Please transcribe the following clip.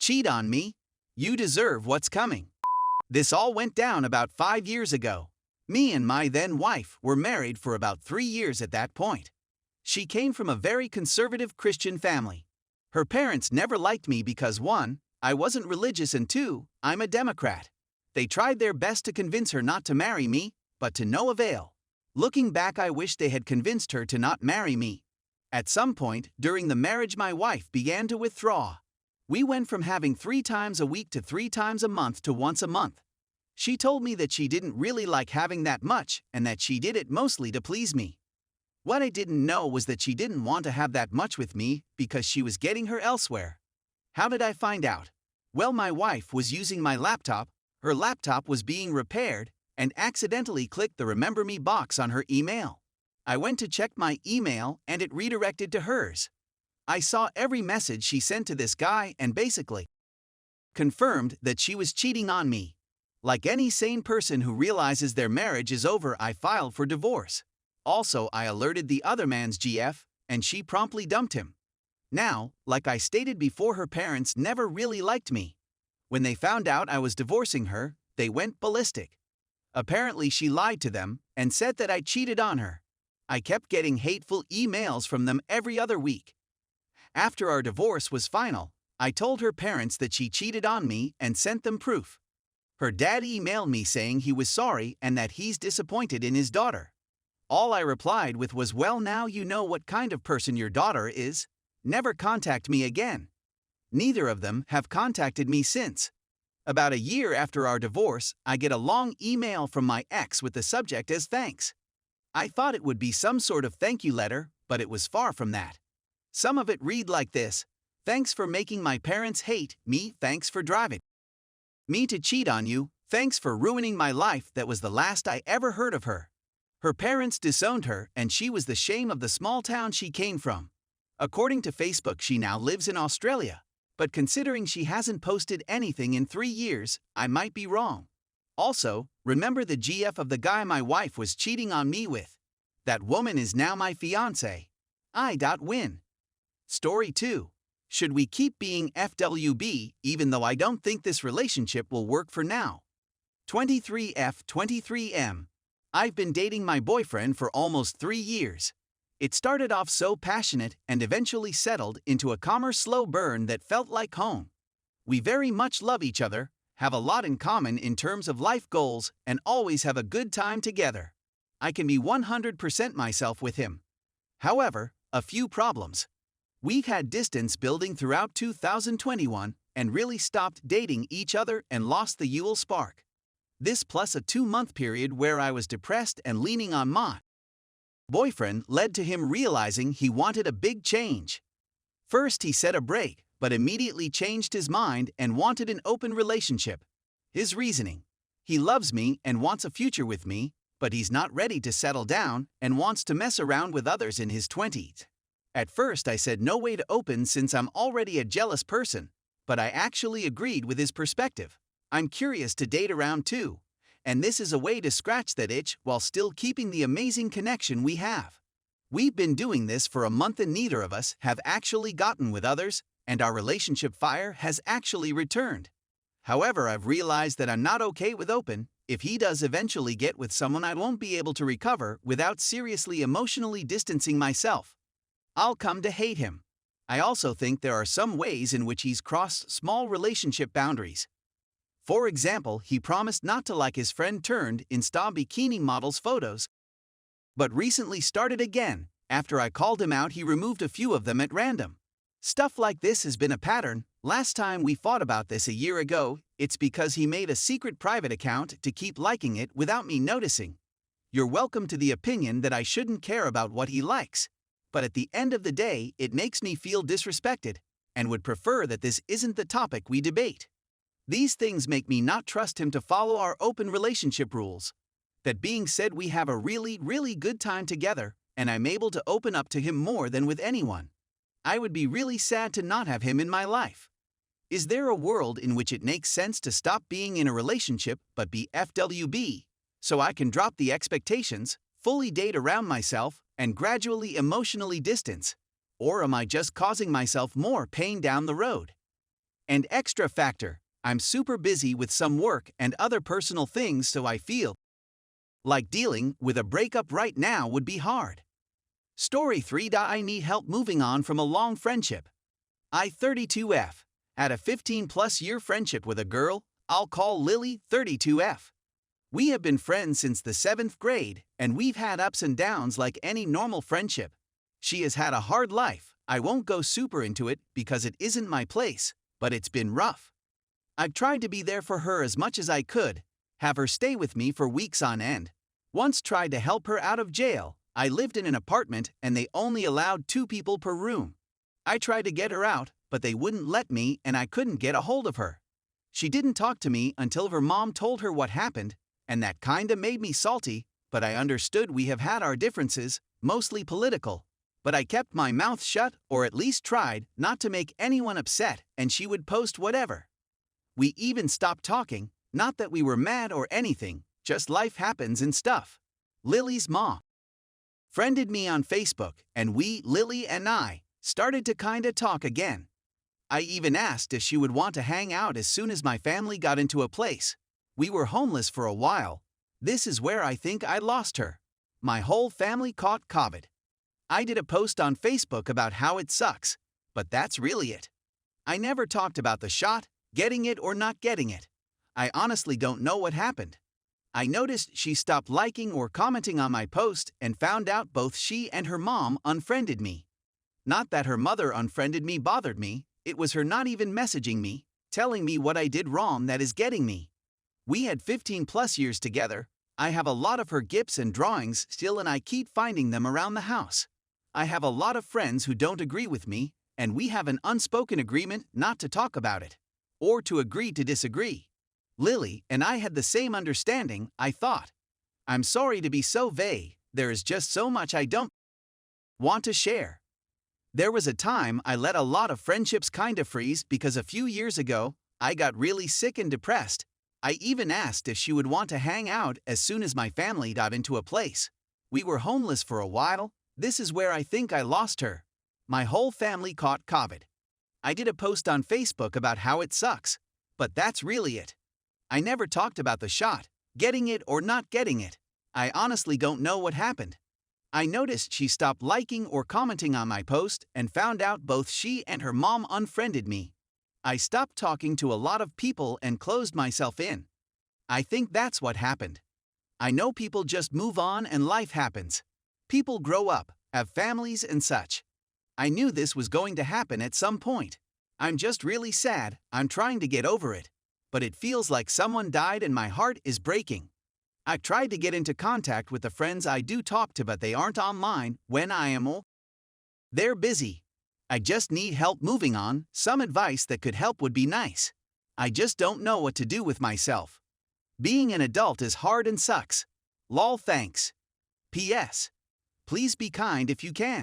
Cheat on me? You deserve what's coming. This all went down about 5 years ago. Me and my then wife were married for about 3 years at that point. She came from a very conservative Christian family. Her parents never liked me because 1, I wasn't religious, and 2, I'm a Democrat. They tried their best to convince her not to marry me, but to no avail. Looking back, I wish they had convinced her to not marry me. At some point during the marriage, my wife began to withdraw. We went from having 3 times a week to 3 times a month to once a month. She told me that she didn't really like having that much and that she did it mostly to please me. What I didn't know was that she didn't want to have that much with me because she was getting her elsewhere. How did I find out? Well, my wife was using my laptop, her laptop was being repaired, and accidentally clicked the Remember Me box on her email. I went to check my email and it redirected to hers. I saw every message she sent to this guy and basically confirmed that she was cheating on me. Like any sane person who realizes their marriage is over, I filed for divorce. Also, I alerted the other man's GF, and she promptly dumped him. Now, like I stated before, her parents never really liked me. When they found out I was divorcing her, they went ballistic. Apparently, she lied to them and said that I cheated on her. I kept getting hateful emails from them every other week. After our divorce was final, I told her parents that she cheated on me and sent them proof. Her dad emailed me saying he was sorry and that he's disappointed in his daughter. All I replied with was, well, now you know what kind of person your daughter is. Never contact me again. Neither of them have contacted me since. About a year after our divorce, I get a long email from my ex with the subject as thanks. I thought it would be some sort of thank you letter, but it was far from that. Some of it read like this: thanks for making my parents hate me, thanks for driving me to cheat on you, thanks for ruining my life. That was the last I ever heard of her. Her parents disowned her and she was the shame of the small town she came from. According to Facebook, she now lives in Australia, but considering she hasn't posted anything in 3 years, I might be wrong. Also, remember the GF of the guy my wife was cheating on me with. That woman is now my fiancé. I.win. Story 2. Should we keep being FWB even though I don't think this relationship will work for now? 23F23M. I've been dating my boyfriend for almost 3 years. It started off so passionate and eventually settled into a calmer slow burn that felt like home. We very much love each other, have a lot in common in terms of life goals, and always have a good time together. I can be 100% myself with him. However, a few problems. We've had distance building throughout 2021 and really stopped dating each other and lost the Yule spark. This plus a 2-month period where I was depressed and leaning on my boyfriend led to him realizing he wanted a big change. First he said a break, but immediately changed his mind and wanted an open relationship. His reasoning: he loves me and wants a future with me, but he's not ready to settle down and wants to mess around with others in his 20s. At first I said no way to open since I'm already a jealous person, but I actually agreed with his perspective. I'm curious to date around too, and this is a way to scratch that itch while still keeping the amazing connection we have. We've been doing this for a month and neither of us have actually gotten with others, and our relationship fire has actually returned. However, I've realized that I'm not okay with open. If he does eventually get with someone, I won't be able to recover without seriously emotionally distancing myself. I'll come to hate him. I also think there are some ways in which he's crossed small relationship boundaries. For example, he promised not to like his friend turned Insta bikini models photos, but recently started again. After I called him out, he removed a few of them at random. Stuff like this has been a pattern. Last time we fought about this a year ago, it's because he made a secret private account to keep liking it without me noticing. You're welcome to the opinion that I shouldn't care about what he likes. But at the end of the day, it makes me feel disrespected, and would prefer that this isn't the topic we debate. These things make me not trust him to follow our open relationship rules. That being said, we have a really good time together, and I'm able to open up to him more than with anyone. I would be really sad to not have him in my life. Is there a world in which it makes sense to stop being in a relationship but be FWB, so I can drop the expectations, fully date around myself, and gradually emotionally distance? Or am I just causing myself more pain down the road? And extra factor, I'm super busy with some work and other personal things, so I feel like dealing with a breakup right now would be hard. Story 3. I need help moving on from a long friendship. I, 32F, had a 15-plus year friendship with a girl I'll call Lily, 32F. We have been friends since the 7th grade, and we've had ups and downs like any normal friendship. She has had a hard life. I won't go super into it because it isn't my place, but it's been rough. I've tried to be there for her as much as I could, have her stay with me for weeks on end. Once tried to help her out of jail. I lived in an apartment and they only allowed 2 people per room. I tried to get her out, but they wouldn't let me and I couldn't get a hold of her. She didn't talk to me until her mom told her what happened, and that kinda made me salty, but I understood we have had our differences, mostly political. But I kept my mouth shut, or at least tried, not to make anyone upset, and she would post whatever. We even stopped talking, not that we were mad or anything, just life happens and stuff. Lily's mom friended me on Facebook, and we, Lily and I, started to kinda talk again. I even asked if she would want to hang out as soon as my family got into a place. We were homeless for a while. This is where I think I lost her. My whole family caught COVID. I did a post on Facebook about how it sucks, but that's really it. I never talked about the shot, getting it or not getting it. I honestly don't know what happened. I noticed she stopped liking or commenting on my post and found out both she and her mom unfriended me. Not that her mother unfriended me bothered me, it was her not even messaging me, telling me what I did wrong that is getting me. We had 15-plus years together. I have a lot of her gifts and drawings still and I keep finding them around the house. I have a lot of friends who don't agree with me, and we have an unspoken agreement not to talk about it, or to agree to disagree. Lily and I had the same understanding, I thought. I'm sorry to be so vague, there is just so much I don't want to share. There was a time I let a lot of friendships kinda freeze because a few years ago, I got really sick and depressed. I even asked if she would want to hang out as soon as my family got into a place. We were homeless for a while. This is where I think I lost her. My whole family caught COVID. I did a post on Facebook about how it sucks, but that's really it. I never talked about the shot, getting it or not getting it. I honestly don't know what happened. I noticed she stopped liking or commenting on my post and found out both she and her mom unfriended me. I stopped talking to a lot of people and closed myself in. I think that's what happened. I know people just move on and life happens. People grow up, have families and such. I knew this was going to happen at some point. I'm just really sad. I'm trying to get over it. But it feels like someone died and my heart is breaking. I've tried to get into contact with the friends I do talk to, but they aren't online when I am. They're busy. I just need help moving on. Some advice that could help would be nice. I just don't know what to do with myself. Being an adult is hard and sucks. Lol, thanks. P.S. Please be kind if you can.